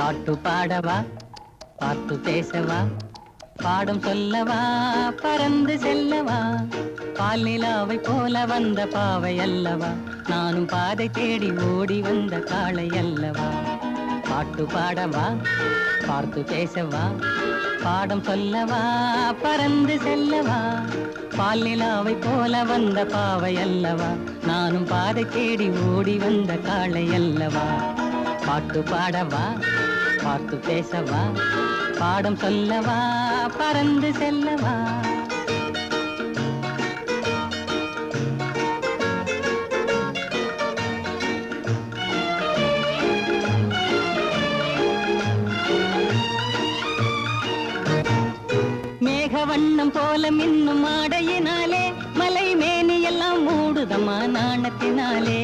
பாட்டு பாடவா பார்த்து பேசவா பாடம் சொல்லவா பறந்து செல்லவா பால் நிலாவை போல வந்த பாவை அல்லவா நானும் பாதை தேடி ஓடி வந்த காளை அல்லவா பாட்டு பாடவா பார்த்து பேசவா பாடம் சொல்லவா பறந்து செல்லவா பால் நிலாவை போல வந்த பாவை அல்லவா நானும் பாதை தேடி ஓடி வந்த காளை அல்லவா பாட்டு பாடவா பார்த்து பேசவா பாடம் சொல்லவா பறந்து செல்லவா மேகவண்ணம் போல மின்னும் ஆடையினாலே மலை மேனி எல்லாம் மூடுதமா நாணத்தினாலே